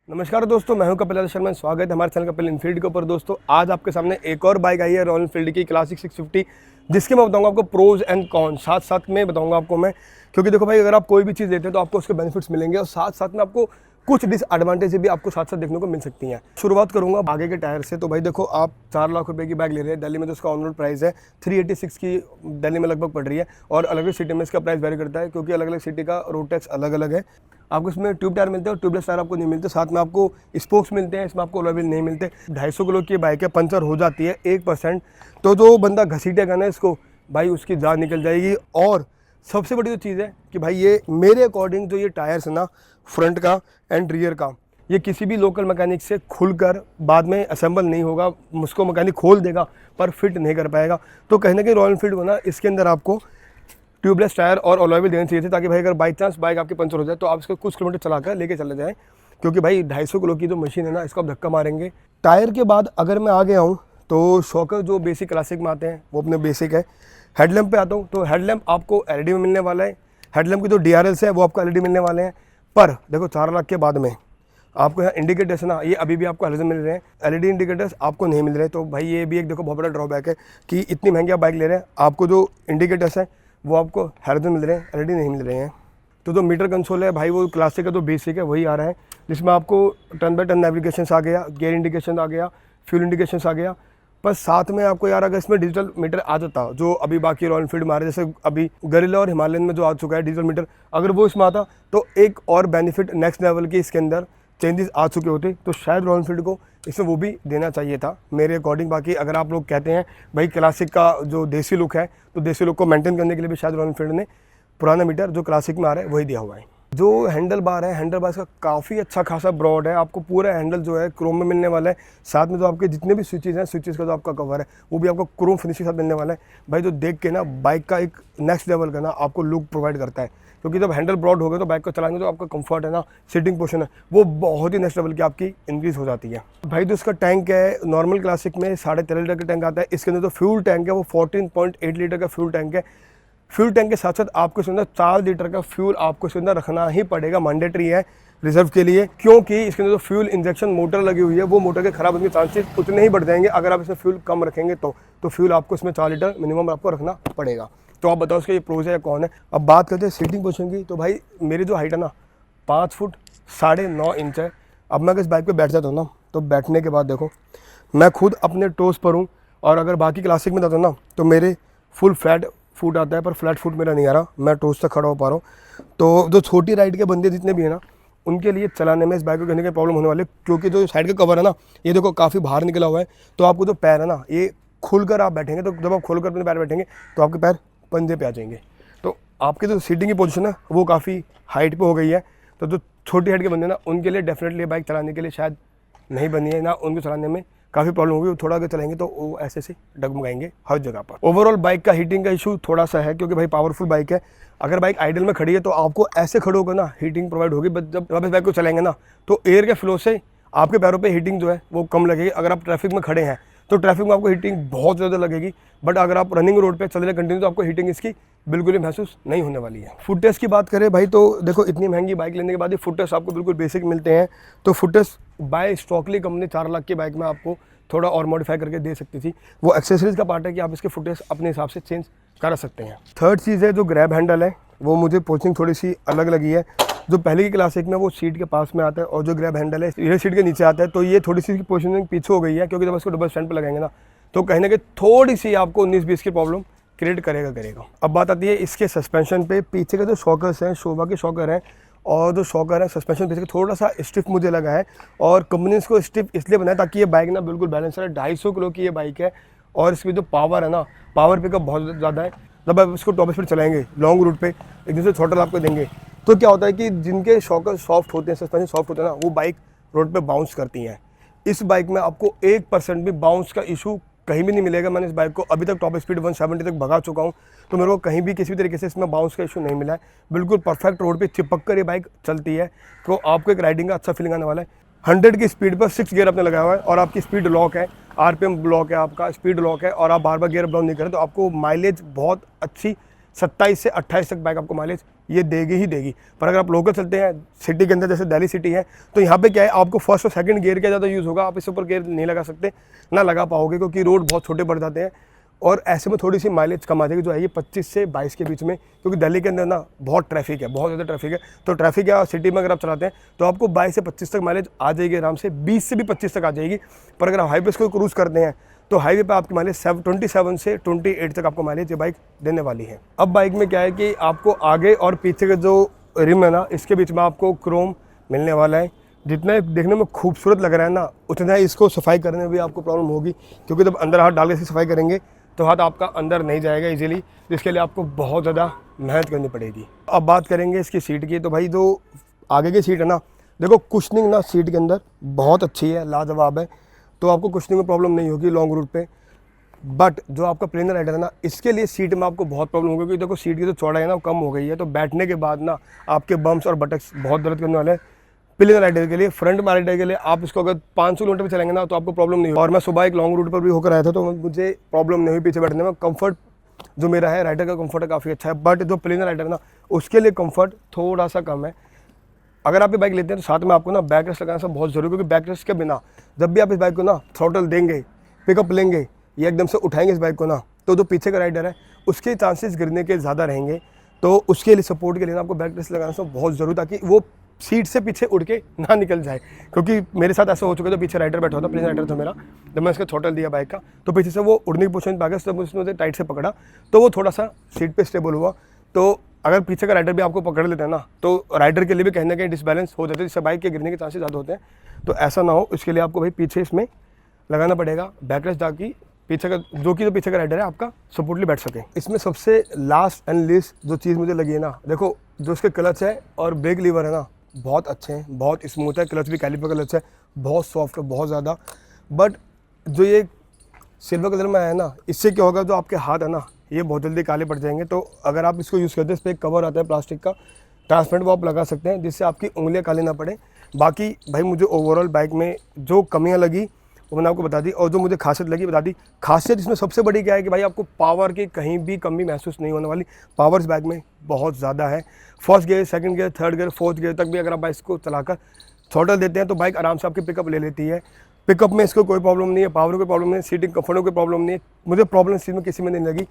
नमस्कार दोस्तों, मैं हूं कपिल शर्मा। स्वागत है हमारे चैनल कपिल इनफील्ड के ऊपर। दोस्तों आज आपके सामने एक और बाइक आई है रॉयल एनफील्ड की क्लासिक 650, जिसके मैं बताऊंगा आपको प्रोज एंड कॉन, साथ साथ में बताऊंगा आपको मैं। क्योंकि देखो भाई, अगर आप कोई भी चीज़ लेते हैं तो आपको उसके बेनिफिट्स मिलेंगे और साथ साथ में आपको कुछ डिसएडवांटेज भी आपको साथ साथ देखने को मिल सकती हैं। शुरुआत करूंगा आगे के टायर से। तो भाई देखो, आप 4 लाख रुपए की बाइक ले रहे हैं दिल्ली में, तो उसका ऑन रोड प्राइस है 386 की दिल्ली में लगभग पड़ रही है। और अलग अलग सिटी में इसका प्राइस वेरी करता है, क्योंकि अलग अलग सिटी का रोड टैक्स अलग अलग है। आपको इसमें ट्यूब टायर मिलते हैं और ट्यूबलेस टायर आपको नहीं मिलते। साथ में आपको स्पोक्स मिलते हैं, इसमें आपको अलॉय व्हील नहीं मिलते। 250 किलो की बाइक है, पंचर हो जाती है 1%, तो जो बंदा घसीटेगा ना इसको, भाई उसकी जान निकल जाएगी। और सबसे बड़ी जो चीज़ है कि भाई ये मेरे अकॉर्डिंग जो ये टायर्स है ना, फ्रंट का एंड रियर का, ये किसी भी लोकल मैकेनिक से खुलकर बाद में असेंबल नहीं होगा। उसको मैकेनिक खोल देगा पर फिट नहीं कर पाएगा। तो कहीं ना कहीं रॉयल एनफील्ड को ना इसके अंदर आपको ट्यूबलेस टायर और अलॉय व्हील देने चाहिए थे, ताकि भाई अगर बाई चांस बाइक आपकी पंचर हो जाए तो आप इसको कुछ किलोमीटर चलाकर लेके चले जाएं। क्योंकि भाई 250 किलो की जो मशीन है ना, इसको आप धक्का मारेंगे। टायर के बाद अगर मैं आगे आऊँ तो शॉकर जो बेसिक क्लासिक में आते हैं वो अपने बेसिक है। हेडलैम्प पे आता हूँ तो हेडलैम्प आपको एलईडी में मिलने वाला है। हेडलैम्प की जो डीआरएल्स है वो आपको एलईडी मिलने वाले हैं। पर देखो 4 लाख के बाद में आपको यहाँ इंडिकेटर्स ना, ये अभी भी आपको हेलोजन मिल रहे हैं, एलईडी इंडिकेटर्स आपको नहीं मिल रहे। तो भाई ये भी एक देखो बहुत बड़ा ड्रॉबैक है कि इतनी महंगी आप बाइक ले रहे हैं, आपको जो इंडिकेटर्स है वो आपको हेलोजन मिल रहे हैं, एलईडी नहीं मिल रहे हैं। तो जो मीटर कंसोल है भाई, वो क्लासिक का जो बेसिक है वही आ रहा है, जिसमें आपको टर्न बाय टर्न नेविगेशन आ गया, गियर इंडिकेशन आ गया, फ्यूल इंडिकेशन आ गया। पर साथ में आपको यार अगर इसमें डिजिटल मीटर आ जाता, जो अभी बाकी रॉयल एनफील्ड में आ रहे, जैसे अभी गरिल्ला और हिमालयन में जो आ चुका है डिजिटल मीटर, अगर वो इसमें आता तो एक और बेनिफिट नेक्स्ट लेवल की इसके अंदर चेंजेस आ चुके होते, तो शायद रॉयल एनफील्ड को इसमें वो भी देना चाहिए था मेरे अकॉर्डिंग। बाकी अगर आप लोग कहते हैं भाई क्लासिक का जो देसी लुक है, तो देसी लुक को मेंटेन करने के लिए भी शायद रॉयल एनफील्ड ने पुराना मीटर जो क्लासिक में आ रहा है वही दिया हुआ है। जो हैंडल बार है, हैंडल बार का काफ़ी अच्छा खासा ब्रॉड है। आपको पूरा हैंडल जो है क्रोम में मिलने वाला है। साथ में जो आपके जितने भी स्विचेस हैं, स्विचेस का जो आपका कवर है वो भी आपको क्रोम फिनिश के साथ मिलने वाला है। भाई जो देख के ना बाइक का एक नेक्स्ट लेवल का ना आपको लुक प्रोवाइड करता है। क्योंकि जब हैंडल ब्रॉड हो गए तो बाइक को चलाएंगे तो आपका कंफर्ट है ना, सीटिंग पोजीशन है, वो बहुत ही नेक्स्ट लेवल की आपकी इंक्रीज हो जाती है। भाई जो इसका टैंक है, नॉर्मल क्लासिक में 3.5 लीटर का टैंक आता है। इसके अंदर जो फ्यूल टैंक है वो 14.8 लीटर का फ्यूल टैंक है। फ्यूल टैंक के साथ साथ आपको इसके अंदर 4 लीटर का फ्यूल आपको इसके अंदर रखना ही पड़ेगा, मैंडेटरी है रिजर्व के लिए। क्योंकि इसके अंदर जो फ्यूल इंजेक्शन मोटर लगी हुई है, वो मोटर के खराब होने के चांसेस उतने ही बढ़ जाएंगे अगर आप इसमें फ्यूल कम रखेंगे तो फ्यूल आपको इसमें 4 लीटर मिनिमम आपको रखना पड़ेगा। तो आप बताओ उसके ये प्रोज है या कौन है। अब बात करते हैं सीटिंग पोजीशन की। तो भाई मेरी जो हाइट है ना 5 फुट 9.5 इंच है। अब मैं इस बाइक पे बैठ जाता हूँ ना, तो बैठने के बाद देखो मैं खुद अपने टोस पर हूँ। और अगर बाकी क्लासिक में जाता हूँ ना तो मेरे फुल फ्लैट फुट आता है, पर फ्लैट फुट मेरा नहीं आ रहा, मैं टोस से खड़ा हो पा रहा हूँ। तो जो छोटी राइड के बंदे जितने भी हैं ना, उनके लिए चलाने में इस बाइक को कहने की प्रॉब्लम होने वाली है। क्योंकि जो साइड का कवर है ना, ये देखो काफ़ी बाहर निकला हुआ है। तो आपको जो पैर है ना, ये खुलकर आप बैठेंगे, तो जब आप खोलकर अपने पैर बैठेंगे तो आपके पैर पंजे पे आ जाएंगे। तो आपकी जो सीटिंग की पोजीशन है वो काफ़ी हाइट पे हो गई है। तो जो छोटी हाइट के बंदे ना, उनके लिए डेफिनेटली बाइक चलाने के लिए शायद नहीं बनी है ना, उनको चलाने में काफ़ी प्रॉब्लम होगी। थोड़ा आगे चलेंगे तो वो ऐसे से डगमगाएंगे हर जगह पर। ओवरऑल बाइक का हीटिंग का इशू थोड़ा सा है, क्योंकि भाई पावरफुल बाइक है। अगर बाइक आइडल में खड़ी है तो आपको ऐसे खड़े होकर ना हीटिंग प्रोवाइड होगी, बट जब आप इस बाइक को चलाएंगे ना तो एयर के फ्लो से आपके पैरों पे हीटिंग जो है वो कम लगेगी। अगर आप ट्रैफिक में खड़े हैं तो ट्रैफिक में आपको हीटिंग बहुत ज़्यादा लगेगी, बट अगर आप रनिंग रोड पे चल रहे कंटिन्यू तो आपको हीटिंग इसकी बिल्कुल ही महसूस नहीं होने वाली है। फुट टेस्ट की बात करें भाई, तो देखो इतनी महंगी बाइक लेने के बाद ये फुट टेस्ट आपको बिल्कुल बेसिक मिलते हैं। तो फुट टेस्ट बाय स्टॉकली कंपनी 4 लाख की बाइक में आपको थोड़ा और मॉडिफाई करके दे सकती थी। वो एक्सेसरीज का पार्ट है कि आप इसके फुट टेस्ट अपने हिसाब से चेंज कर सकते हैं। थर्ड चीज़ है जो ग्रैब हैंडल है, वो मुझे पोजिशनिंग थोड़ी सी अलग लगी है। जो पहले की क्लासिक में वो सीट के पास में आता है, और जो ग्रैब हैंडल है ये सीट के नीचे आता है। तो ये थोड़ी सी पोजिशनिंग पीछे हो गई है, क्योंकि जब इसको डबल स्टैंड पर लगाएंगे ना तो कहीं ना कहीं थोड़ी सी आपको 19-20 की प्रॉब्लम क्रिएट करेगा। अब बात आती है इसके सस्पेंशन पे। पीछे के जो शॉकर्स हैं, शोभा के शॉकर हैं, और जो शॉकर है सस्पेंशन पीछे थोड़ा सा स्टिफ मुझे लगा है। और कंपनी इसको स्टिफ इसलिए बनाया ताकि ये बाइक ना बिल्कुल बैलेंस रहे। 250 किलो की ये बाइक है, और इसकी जो पावर है ना, पावर पिकअप बहुत ज़्यादा है। जब आप इसको टॉप स्पीड चलाएंगे लॉन्ग रूट पे, एक दूसरे छोटा आपको देंगे, तो क्या होता है कि जिनके शॉकर सॉफ्ट होते हैं, सस्पेंशन सॉफ्ट होते हैं ना, वो बाइक रोड पे बाउंस करती हैं। इस बाइक में आपको 1% भी बाउंस का इशू कहीं भी नहीं मिलेगा। मैंने इस बाइक को अभी तक टॉप स्पीड 170 तक भगा चुका हूँ, तो मेरे को कहीं भी किसी भी तरीके से इसमें बाउंस का इशू नहीं मिला है। बिल्कुल परफेक्ट रोड पे चिपक कर ये बाइक चलती है, तो आपको एक राइडिंग का अच्छा फीलिंग आने वाला है। 100 की स्पीड पर 6 गियर आपने लगाया हुआ है, और आपकी स्पीड लॉक है, आरपीएम ब्लॉक है, आपका स्पीड लॉक है, और आप बार बार गियर ब्लाउन नहीं करें तो आपको माइलेज बहुत अच्छी 27 से 28 तक बाइक आपको माइलेज ये देगी ही देगी। पर अगर आप लोकल चलते हैं सिटी के अंदर, जैसे दिल्ली सिटी है, तो यहाँ पे क्या है, आपको फर्स्ट और सेकंड गियर का ज़्यादा यूज़ होगा। आप इसके ऊपर गियर नहीं लगा सकते, ना लगा पाओगे, क्योंकि रोड बहुत छोटे पड़ जाते हैं। और ऐसे में थोड़ी सी माइलेज कम आ जाएगी, जो है ये 25 से 22 के बीच में, क्योंकि दिल्ली के अंदर ना बहुत ट्रैफिक है, बहुत ज़्यादा ट्रैफिक है। तो ट्रैफिक या सिटी में अगर आप चलाते हैं तो आपको 22 से 25 तक माइलेज आ जाएगी आराम से, 20 से भी 25 तक आ जाएगी। पर अगर आप हाईवे को क्रूज़ करते हैं तो हाईवे पे आपकी माइलेज 27 से 28 तक आपको माइलेज ये बाइक देने वाली है। अब बाइक में क्या है कि आपको आगे और पीछे के जो रिम है ना, इसके बीच में आपको क्रोम मिलने वाला है। जितना देखने में खूबसूरत लग रहा है ना, उतना इसको सफाई करने में भी आपको प्रॉब्लम होगी, क्योंकि जब अंदर हाथ डाल के इसकी सफाई करेंगे तो हाथ आपका अंदर नहीं जाएगा इजीली, जिसके लिए आपको बहुत ज़्यादा मेहनत करनी पड़ेगी। अब बात करेंगे इसकी सीट की, तो भाई जो आगे की सीट है ना, देखो कुशनिंग ना सीट के अंदर बहुत अच्छी है, लाजवाब है, तो आपको कुशनिंग में प्रॉब्लम नहीं होगी लॉन्ग रूट पे। बट जो आपका प्लेनर राइडर है ना, इसके लिए सीट में आपको बहुत प्रॉब्लम होगी, क्योंकि देखो सीट की जो चौड़ाई है ना वो कम हो गई है, तो बैठने के बाद ना आपके बम्स और बटक्स बहुत दर्द करने वाले हैं। प्लेनर राइडर के लिए, फ्रंट में राइडर के लिए आप इसको अगर 500 किलोमीटर पर चलेंगे ना तो आपको प्रॉब्लम नहीं होगी। और मैं सुबह एक लॉन्ग रूट पर भी होकर आया था, तो मुझे प्रॉब्लम नहीं हुई पीछे बैठने में। कंफर्ट जो मेरा है, राइडर का कंफर्ट काफ़ी अच्छा है। बट जो प्लेनर राइडर है ना, उसके लिए कंफर्ट थोड़ा सा कम है। अगर आप ये बाइक लेते हैं तो साथ में आपको ना बैक रेस्ट लगाना सब बहुत ज़रूरी है, क्योंकि बैक रेस्ट के बिना जब भी आप इस बाइक को ना थ्रॉटल देंगे, पिकअप लेंगे या एकदम से उठाएंगे इस बाइक को ना, तो जो पीछे का राइडर है उसके चांसेस गिरने के ज़्यादा रहेंगे। तो उसके लिए सपोर्ट के लिए ना आपको बैक रेस्ट लगाना सब बहुत ज़रूरी, ताकि वो सीट से पीछे उड़ के ना निकल जाए। क्योंकि मेरे साथ ऐसा हो चुका था, पीछे राइडर बैठा था, प्लेन राइडर था मेरा, जब मैं इसका थ्रॉटल दिया बाइक का तो पीछे से वो उड़ने की पोजीशन पे आ गया, जब उसने मुझे टाइट से पकड़ा तो वो थोड़ा सा सीट पे स्टेबल हुआ। तो अगर पीछे का राइडर भी आपको पकड़ लेते हैं ना, तो राइडर के लिए भी कहीं ना कहीं डिसबैलेंस हो जाते हैं, जिससे बाइक के गिरने के चांसेस ज़्यादा होते हैं। तो ऐसा ना हो, इसके लिए आपको भाई पीछे इसमें लगाना पड़ेगा बैक रेस्ट, ताकि पीछे का जो पीछे का राइडर है आपका सपोर्टली बैठ सके। इसमें सबसे लास्ट एंड लीस्ट जो चीज़ मुझे लगी है ना, देखो जो इसके क्लच है और ब्रेक लीवर है ना, बहुत अच्छे हैं, बहुत स्मूथ है। क्लच भी कैलिपर क्लच है, बहुत सॉफ्ट है, बहुत ज़्यादा। बट जो ये सिल्वर कलर में आया है ना, इससे क्या होगा, जो आपके हाथ है ना ये बहुत जल्दी काले पड़ जाएंगे। तो अगर आप इसको यूज़ करते हैं, इस पर एक कवर आता है प्लास्टिक का ट्रांसपेरेंट, वो आप लगा सकते हैं, जिससे आपकी उंगलियां काली ना पड़े। बाकी भाई मुझे ओवरऑल बाइक में जो कमियां लगी वो मैंने आपको बता दी, और जो मुझे खासियत लगी बता दी। खासियत इसमें सबसे बड़ी क्या है कि भाई आपको पावर की कहीं भी कमी महसूस नहीं होने वाली। पावर इस बाइक में बहुत ज़्यादा है। First gear, second gear, third gear, fourth gear तक भी अगर आप बाइक को चलाकर थ्रॉटल देते हैं तो बाइक आराम से आपकी पिकअप ले लेती है। पिकअप में इसको कोई प्रॉब्लम नहीं है, पावर की कोई प्रॉब्लम नहीं है, सीटिंग कंफर्ट कोई प्रॉब्लम नहीं है। मुझे प्रॉब्लम इस चीज़ में किसी में नहीं लगी।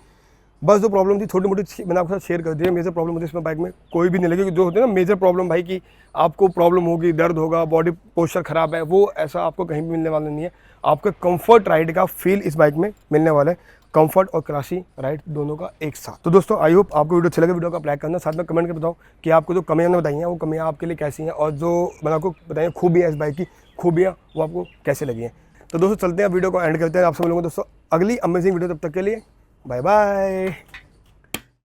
बस जो प्रॉब्लम थी छोटी मोटी मैंने आपके साथ शेयर कर दी है। मेजर प्रॉब्लम मुझे इसमें बाइक में कोई भी नहीं लगी। जो होती है ना मेजर प्रॉब्लम भाई की आपको प्रॉब्लम होगी, दर्द होगा, बॉडी पोस्चर खराब है, वो ऐसा आपको कहीं भी मिलने वाला नहीं है। आपको कंफर्ट राइड का फील इस बाइक में मिलने वाला है, कंफर्ट और क्लासी राइड दोनों का एक साथ। तो दोस्तों आई होप आपको वीडियो अच्छा लगे। वीडियो का लाइक करना, साथ में कमेंट कर बताओ कि आपको जो कमियां बताई हैं वो कमियां आपके लिए कैसी हैं, और जो मैंने आपको बताई खूबियाँ इस बाइक की खूबियाँ वो आपको कैसे लगी हैं। तो दोस्तों चलते हैं, वीडियो को एंड करते हैं। आपसे मिलूंगा दोस्तों अगली अमेजिंग वीडियो, तब तक के लिए बाय बाय।